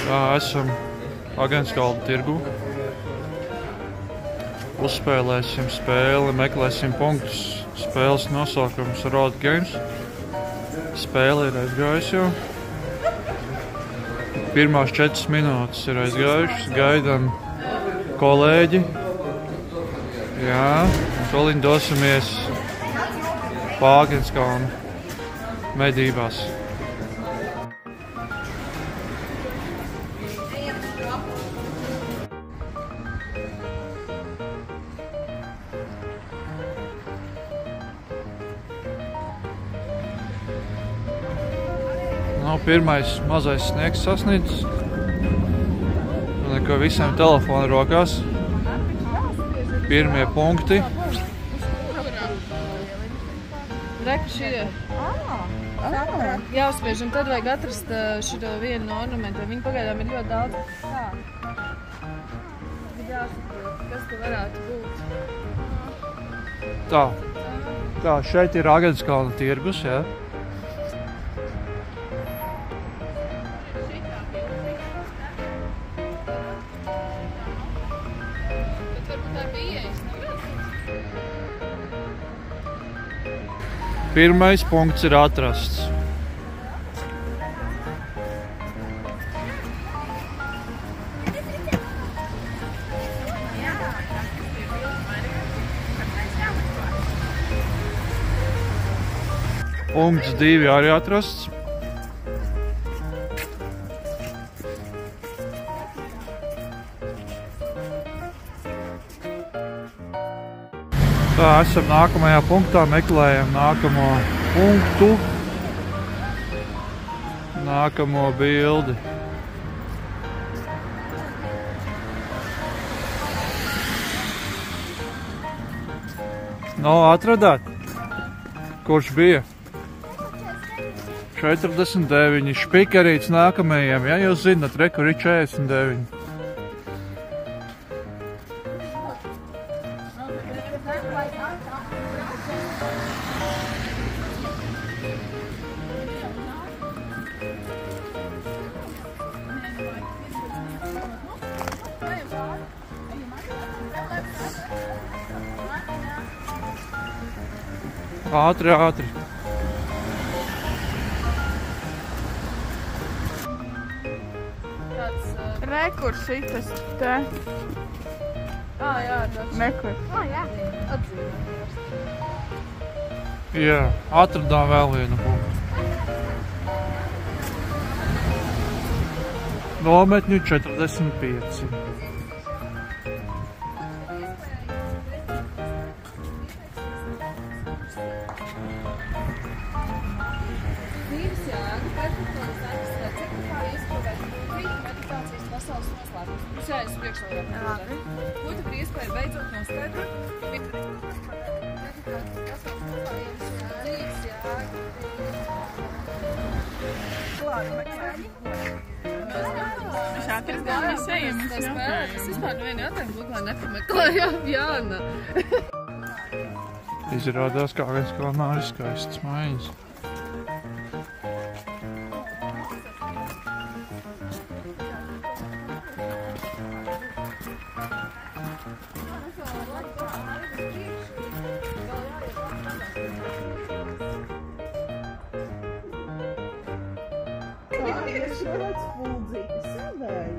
Tā, esam Agenskalna tirgu. Uzspēlēsim spēli, meklēsim punktus. Spēles nosaukums Road Games. Spēle ir aizgājusi jau. Pirmās 4 minūtes ir aizgājušas. Gaidām kolēģi. Jā, soliņ dosimies pa Agenskalnu medībās. Pirmais mazais sniegs sasniedzis. Neko visiem telefoni rokās. Pirmie punkti. Reku šie. Jāuzspiež, un tad vajag atrast šito vienu no ornamentiem. Viņi pagaidām ir ļoti daudz. Jāsaprot, kas te varētu būt. Tā, šeit ir Agenskalna tirgus, jā. Pirmais punkts ir atrasts. Punkts 2 arī atrasts. Tā, esam nākamajā punktā, meklējam nākamo punktu, nākamo bildi. Atradāt? Kurš bija? 49. Špikarīts nākamajiem, ja jūs zināt, kur ir 49. Ātri. Rekur šitas te. Jā, tas. Nekur. Jā. Atzīmēt. Jā, atradām vēl vienu punktu. Nometņu 45. Būtu par iespēju beidzot noskaidrot. Mēs atradām, mēs ejam. Es vispār nevienu jautājumu būtu, lai nepameklējām Jāna. Izrādās, kā Agenskalnā ir skaistas mājas.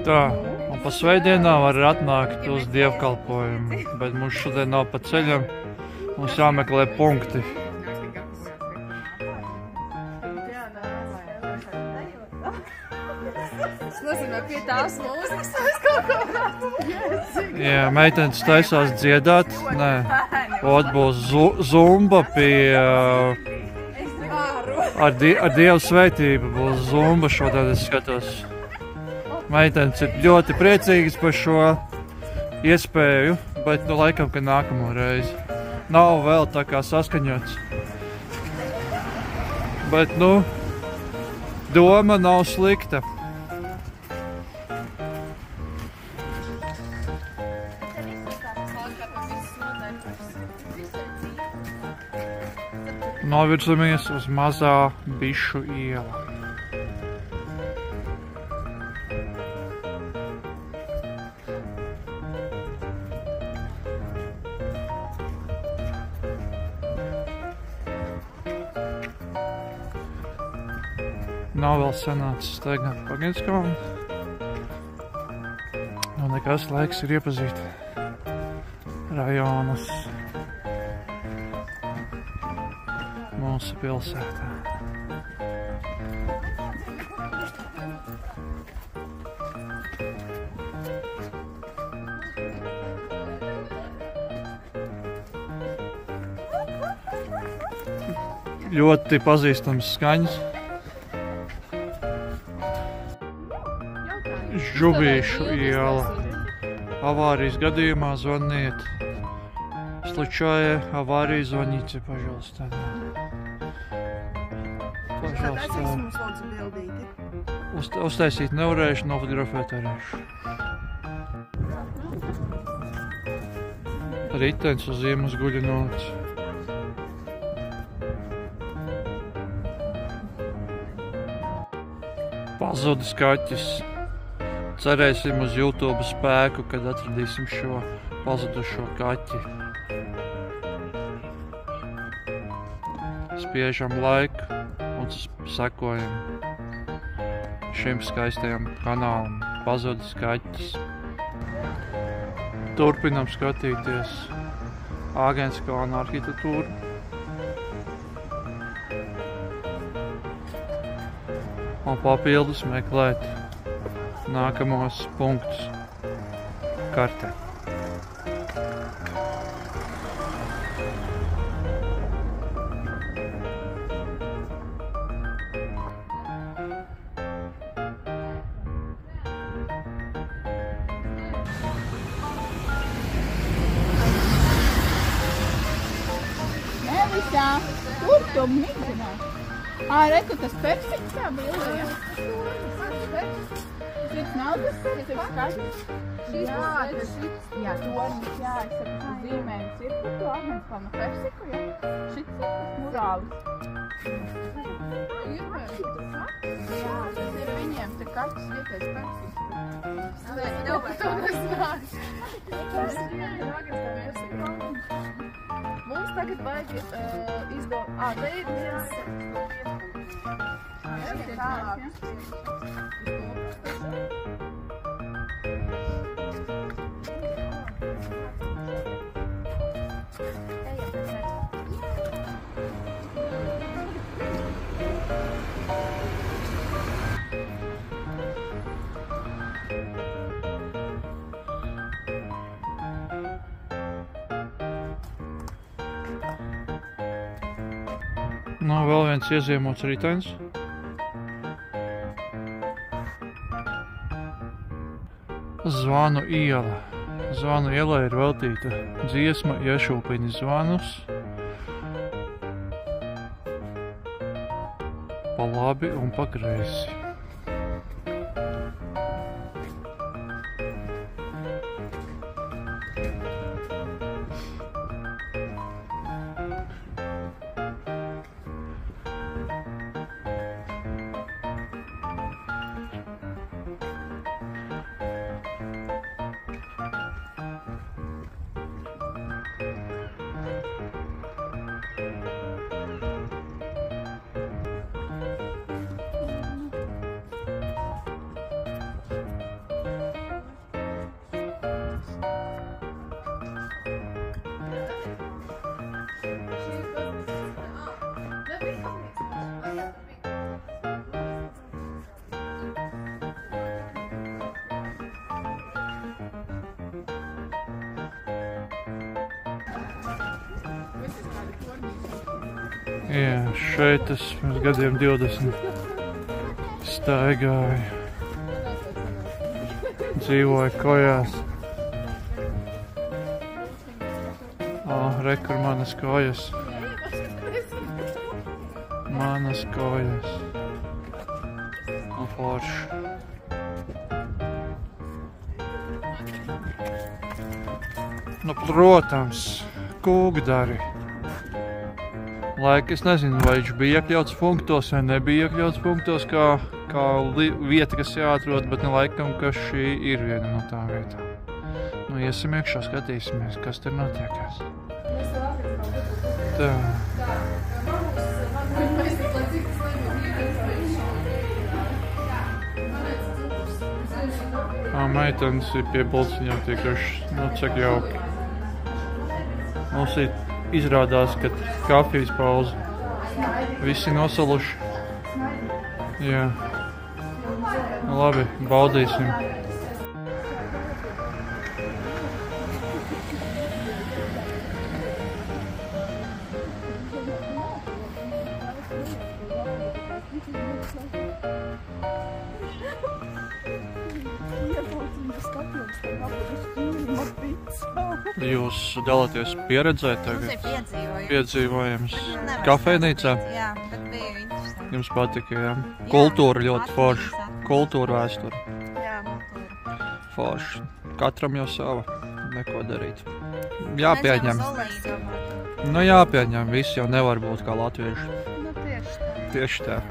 Tā, un pa svētdienām var atnākt uz dievkalpojumu, bet mums šodien nav pa ceļam, mums jāmeklē punkti. Tas nozīmē pie tās mūzikas, es kaut ko varētu. Jā, meitenes taisās dziedāt, nē, būs zumba pie... Ar Dievu svētību būs zumba šodien, es skatos. Meitenes ir ļoti priecīgas par šo iespēju, bet laikam, ka nākamo reizi. Nav vēl tā kā saskaņots. Bet, doma nav slikta. Novirzamies uz mazā Bišu ielu. Nav vēl sanācis staigāt pa Agenskalnu. Un nekas laiks ir iepazīt rajonus mūsu pilsētā. Ļoti pazīstams skaņas. Žubīšu iela. Avārijas gadījumā zvaniet. Случае аварии звоните, пожалуйста. Пожалуйста. Uztaisīt nevarēšu, nofotografēt varēšu. Ritenis uz ziemas guļu nolicis. Pazudis kaķis. Cerēsim uz YouTube spēku, kad atradīsim šo pazudušo kaķi. Spiežam laiku un sekojam šim skaistajam kanālam. Pazudis kaķis. Turpinam skatīties Agenskalna arhitektūru. Un papildus meklēt nākamos punktus kartē. Nevisā, tur tu migrinā. Reku, tas persiks tā bilde, ja? Šis nav tas skaidrs? Jā, tas šits, jā, tornis, jā, es saku, zīmējums ir par to Agenskalna persiku, jā? Šits ir tas murālis. Jā, tas ir viņiem, te katrs vietais persiks. Tev par to nesnāks. Tas ir Agenskalna persiku. Mums tagad vajag izdot... te ir Nu, vēl viens ieziemots ritenis. Zvanu iela. Zvanu ielai ir veltīta dziesma Iešūpini zvanus. Pa labi un pa kreisi. Jā, šeit es pirms gadiem 20 staigāju. Dzīvoju kojās. Re, kur manas kojas. Manas kojas. Un forši. Nu, protams, kūgdari. Laika es nezinu, vai viņš bija iekļauts punktos vai nebija iekļauts punktos, kā vieta, kas jāatrod, bet laikam, ka šī ir viena no tām vietām. Nu, iesim iekšā, skatīsimies, kas tur notiekās. Tā. Meitenes ir pie bulciņām tikuši, cik jauki. Mums izrādās, ka kafijas pauze. Visi nosaluši. Jā. Labi, baudīsim. Jūs dalāties pieredzē tagad? Piedzīvojums. Kafejnīcā? Jā, bet bija interesanti. Jums patika, jā? Kultūra ļoti forša. Kultūra vēsture. Jā, kultūra. Forša. Katram jau sava. Neko darīt. Jāpieņem. Nu jāpieņem. Visi jau nevar būt kā latvieši. Nu, tieši tā. Tieši tā.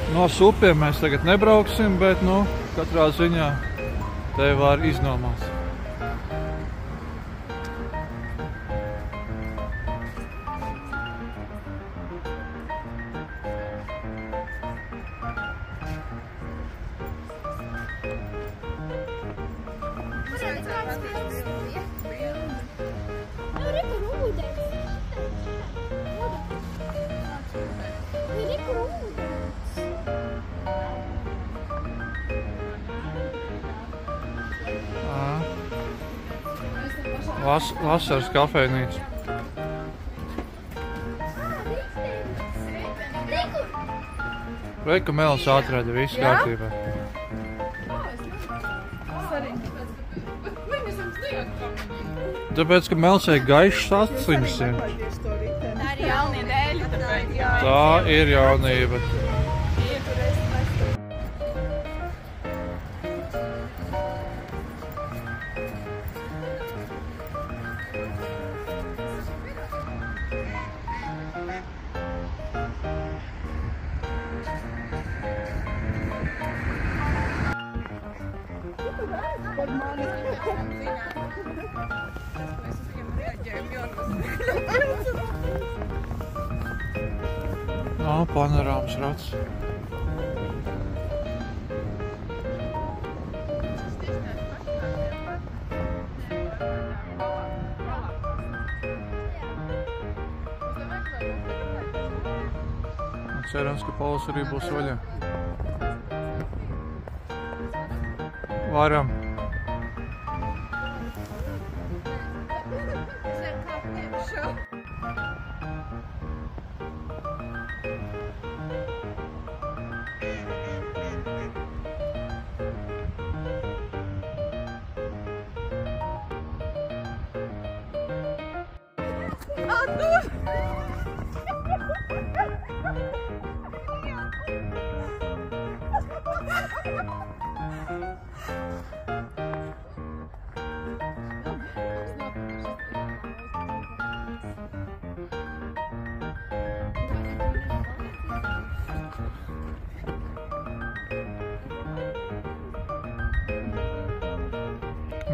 No supiem mēs tagad nebrauksim, bet, katrā ziņā te var iznomāt. Vasaras kafejnīca. Reika Melis atrada visu kārtībā. Tāpēc, ka Melisai gaišs aciņas ir. Tā ir jaunie dēļi, tāpēc. Tā ir jaunība. Panorāmas rats. Cerams, ka pavasarī būs vaļā. Varam.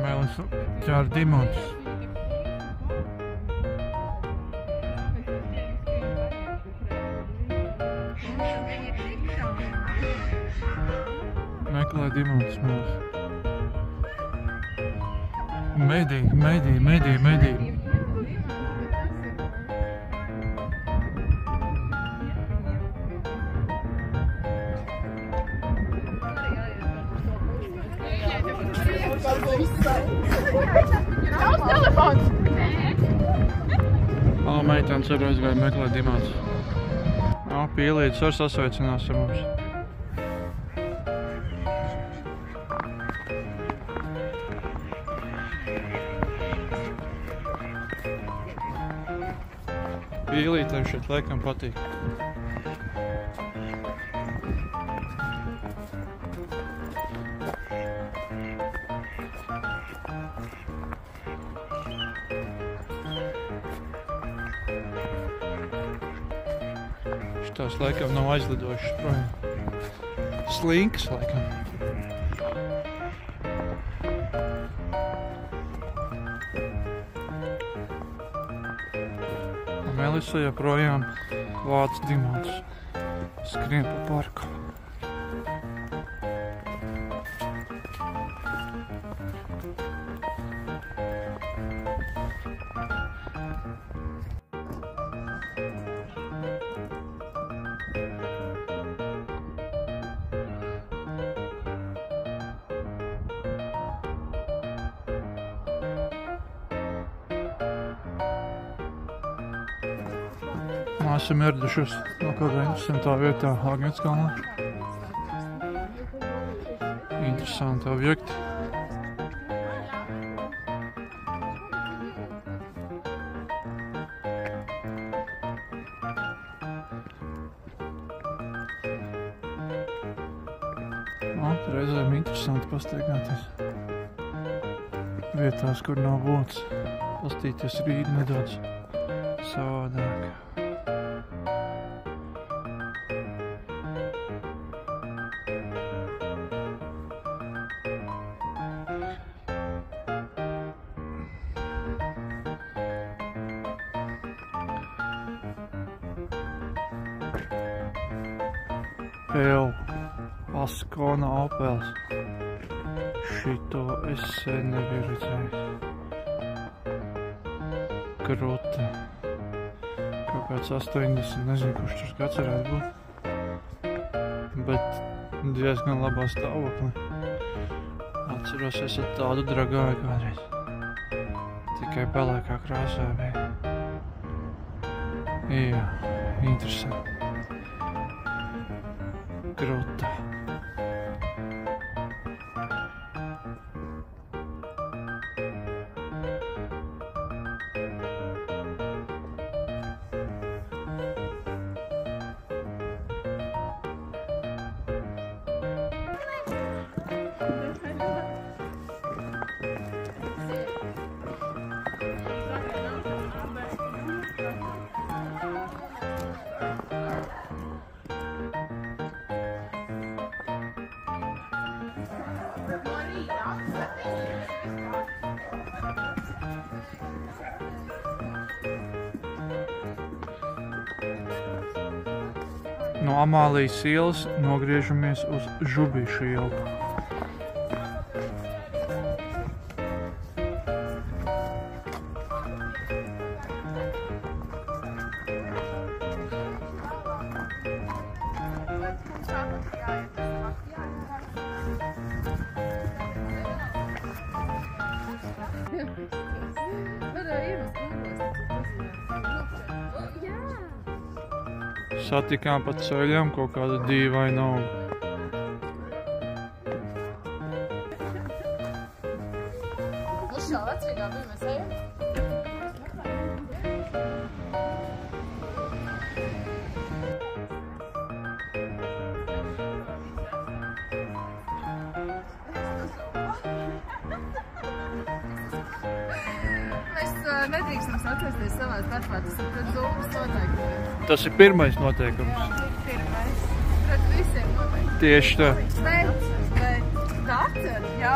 Melis ķēra dimantus. Meklē dimantus, Melis. Medī. Tavs telefons! Meitenes arī aizgāja meklēt dimantus. Pīlītis var sasveicinās ar mums. Pīlītiem šeit laikam patīk. Tās laikam nav aizlidojušas projām. Slinkas laikam. Melisa joprojām Vācu dimants. Skrien pa parku. Esam ieradušies no kādā interesantā vietā Āgenskalnā. Interesanti objekti. Reizēm interesanti pastaigāties vietās, kur nav būts. Pastīties Rīgu nedaudz savādāk. Askona Opels. Šito es sen nebiju redzējis. Krute. Kaut kāds 80, nezinu, kurš tur gads varētu būt. Bet diezgan labā stāvoklī. Atceros, esat tādu dragāju kādreiz. Tikai pelēkā krāsā bija. Jā, interesanti. Gruta. No Amālijas ielas nogriežamies uz Žubīšu ielu. Satikām pa ceļam kaut kādu dīvainu augu. Uz šā vecrīgā bija mēs ejam? Mēs nedrīkstam sacēsties savā starpā, tas ir pret Zūmas noteikumiem. Tas ir pirmais noteikums. Pirmais. Pret visiem noteikti. Tieši tā. Bet Daceri, jā,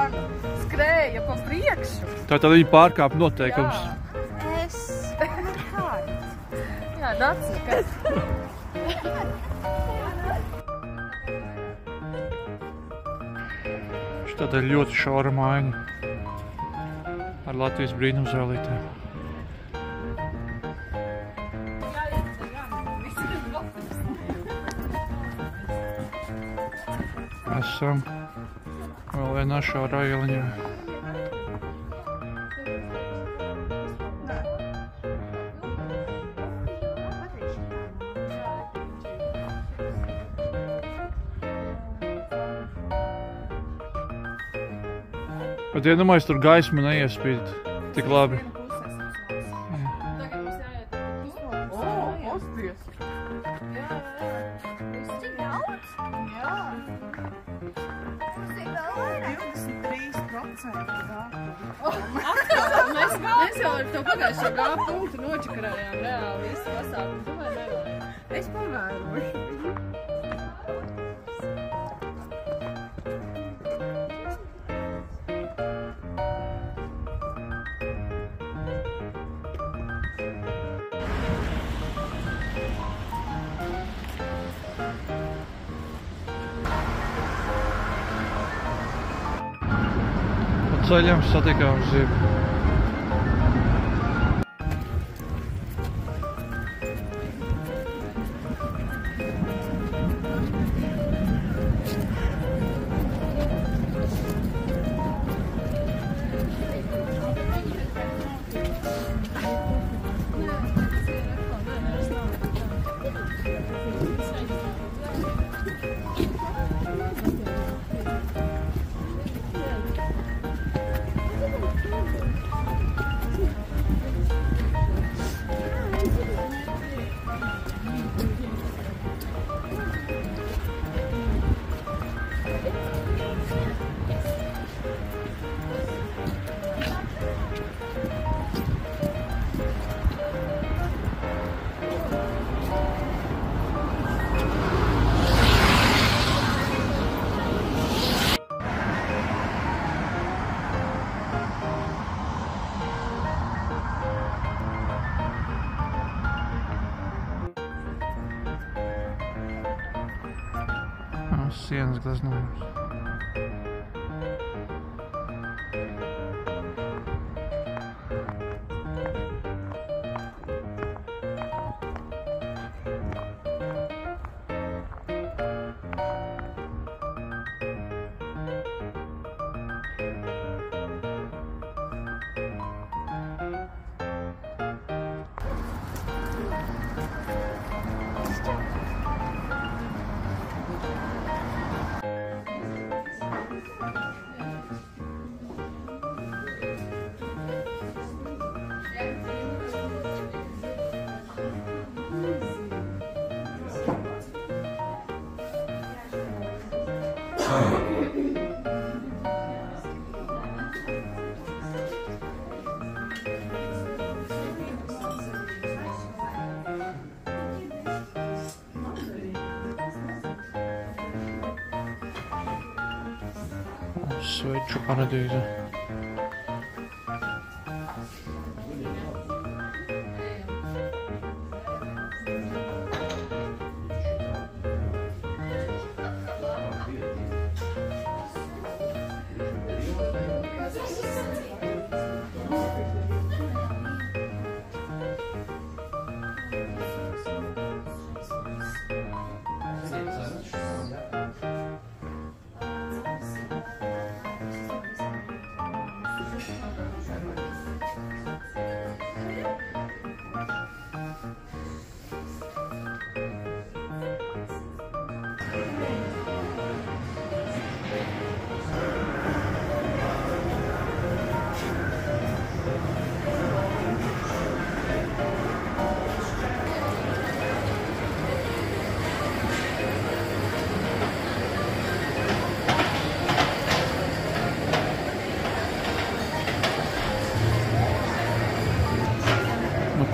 skrēja pa priekšu. Tātad viņi pārkāp noteikums. Jā. Jā, Daceri, kas? Tāda ir ļoti šaura maiņa ar Latvijas brīnumzēlītēm. Esam vēl vienā šaurā ieliņā. Bet iedomājies, tur gaisma neiespīd tik labi. Mēs jau ar to pagājušo G punktu nočakarējām reāli visu pasākumu. Tu vai nevēji? Es pavērošu. ceļam satikām zibu. Sienas gleznojums. Sveču paradīze.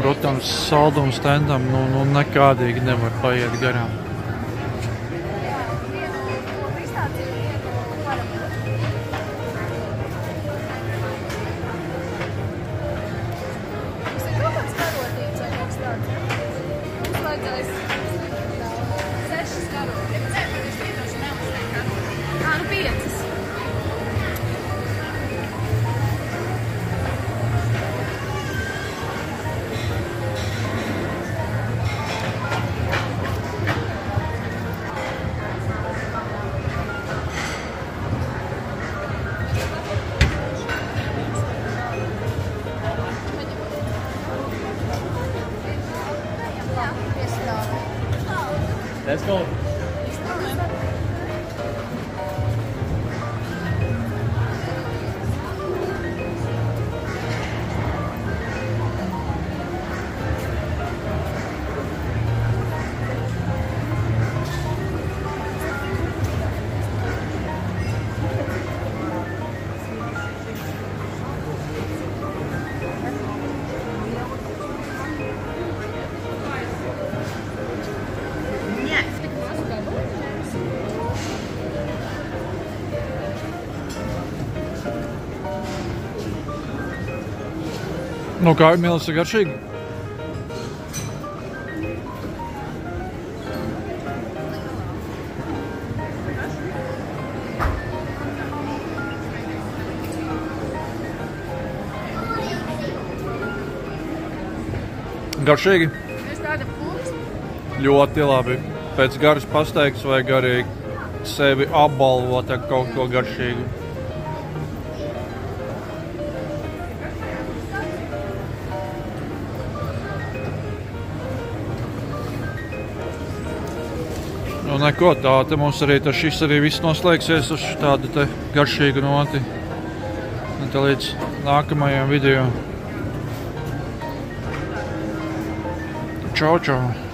Protams, saldums stendam nekādīgi nevar paiet garām. Let's go. Nu kā, Milis ir garšīgi? Garšīgi? Es tāda pūks. Ļoti labi. Pēc garas pastaigas vajag arī sevi apbalvot ar kaut ko garšīgu. Nu neko, tā te mums arī šis arī viss noslēgsies uz tādu te garšīgu noti. Un te līdz nākamajam video. Čau, čau!